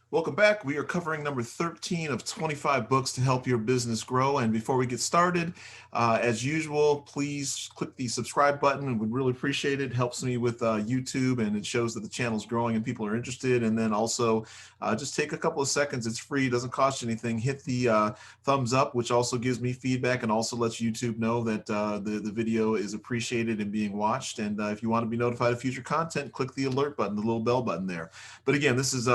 Welcome back. We are covering number 13 of 25 books to help your business grow. And before we get started, as usual, please click the subscribe button. We'd really appreciate it. It helps me with YouTube, and it shows that the channel is growing and people are interested. And then also just take a couple of seconds. It's free, doesn't cost you anything. Hit the thumbs up, which also gives me feedback and also lets YouTube know that the video is appreciated and being watched. And if you want to be notified of future content, click the alert button, the little bell button there. But again, this is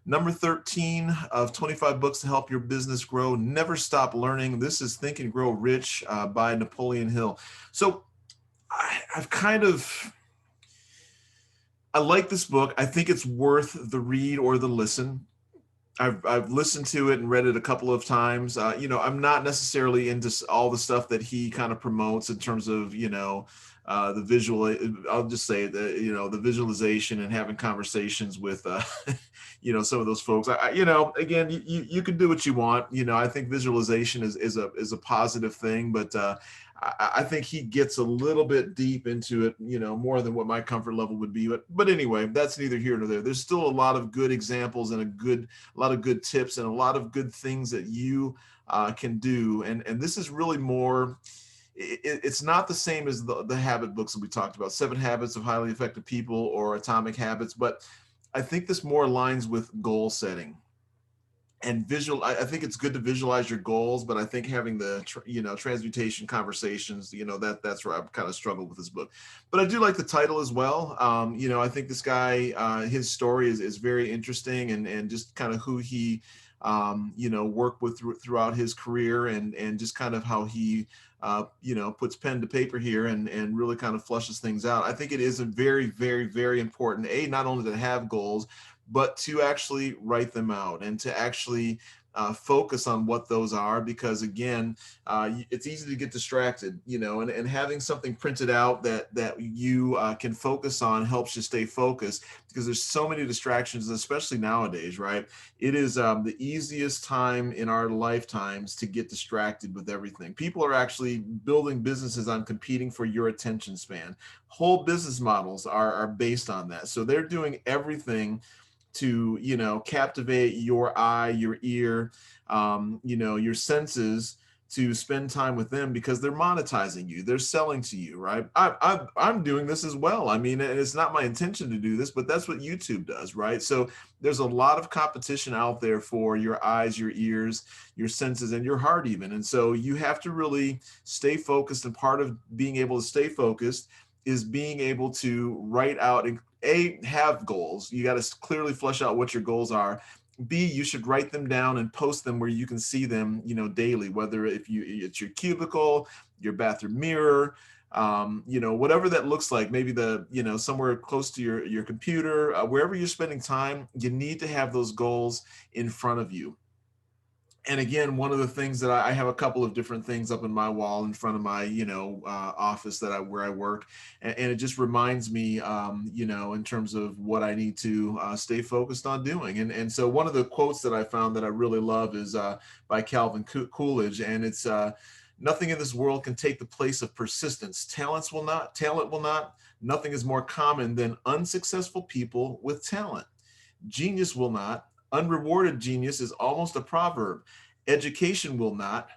number 13 of 25 books to help your business grow. Never stop learning. This is Think and Grow Rich by Napoleon Hill. So I've kind of, I like this book. I think it's worth the read or the listen. I've listened to it and read it a couple of times. I'm not necessarily into all the stuff that he kind of promotes in terms of, the visual. I'll just say that, the visualization and having conversations with, some of those folks. Again, you can do what you want. I think visualization is a positive thing, but I think he gets a little bit deep into it, more than what my comfort level would be. But anyway, that's neither here nor there. There's still a lot of good examples and a lot of good tips and a lot of good things that you can do. And this is really more. It's not the same as the habit books that we talked about, 7 Habits of Highly Effective People or Atomic Habits, but I think this more aligns with goal setting and visual. I think it's good to visualize your goals, but I think having the transmutation conversations, that's where I've kind of struggled with this book. But I do like the title as well. I think this guy, his story is very interesting, and just kind of who he worked with throughout his career, and just kind of how he puts pen to paper here and really kind of flushes things out. I think it is a very, very, very important, not only to have goals, but to actually write them out and to actually focus on what those are, because again, it's easy to get distracted, and having something printed out that you can focus on helps you stay focused, because there's so many distractions, especially nowadays, right? It is the easiest time in our lifetimes to get distracted with everything. People are actually building businesses on competing for your attention span. Whole business models are based on that. So they're doing everything to captivate your eye, your ear, your senses, to spend time with them, because they're monetizing you, they're selling to you, right? I'm doing this as well. I mean, it's not my intention to do this, but that's what YouTube does, right? So there's a lot of competition out there for your eyes, your ears, your senses, and your heart even. And so you have to really stay focused, and part of being able to stay focused is being able to write out and have goals. You got to clearly flesh out what your goals are. B, you should write them down and post them where you can see them, daily, whether it's your cubicle, your bathroom mirror, whatever that looks like, maybe somewhere close to your computer, wherever you're spending time, you need to have those goals in front of you. And again, one of the things that I have a couple of different things up in my wall in front of my, office where I work, and it just reminds me, in terms of what I need to stay focused on doing. And so one of the quotes that I found that I really love is by Calvin Coolidge, and it's nothing in this world can take the place of persistence. Talent will not. Nothing is more common than unsuccessful people with talent. Genius will not. Unrewarded genius is almost a proverb. Education will not.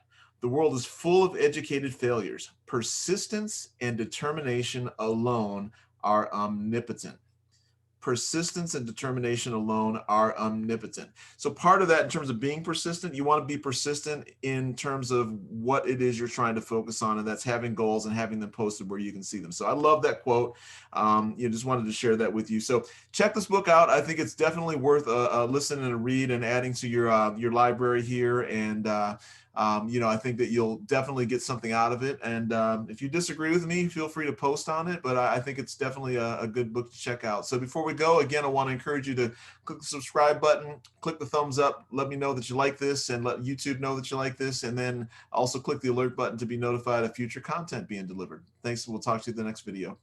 The world is full of educated failures. Persistence and determination alone are omnipotent. Persistence and determination alone are omnipotent. So part of that, in terms of being persistent, you want to be persistent in terms of what it is you're trying to focus on, and that's having goals and having them posted where you can see them. So I love that quote. Just wanted to share that with you. So check this book out. I think it's definitely worth a listen and a read, and adding to your library here. And I think that you'll definitely get something out of it. And if you disagree with me, feel free to post on it. But I think it's definitely a good book to check out. So before we go, again, I want to encourage you to click the subscribe button, click the thumbs up, let me know that you like this, and let YouTube know that you like this. And then also click the alert button to be notified of future content being delivered. Thanks. We'll talk to you in the next video.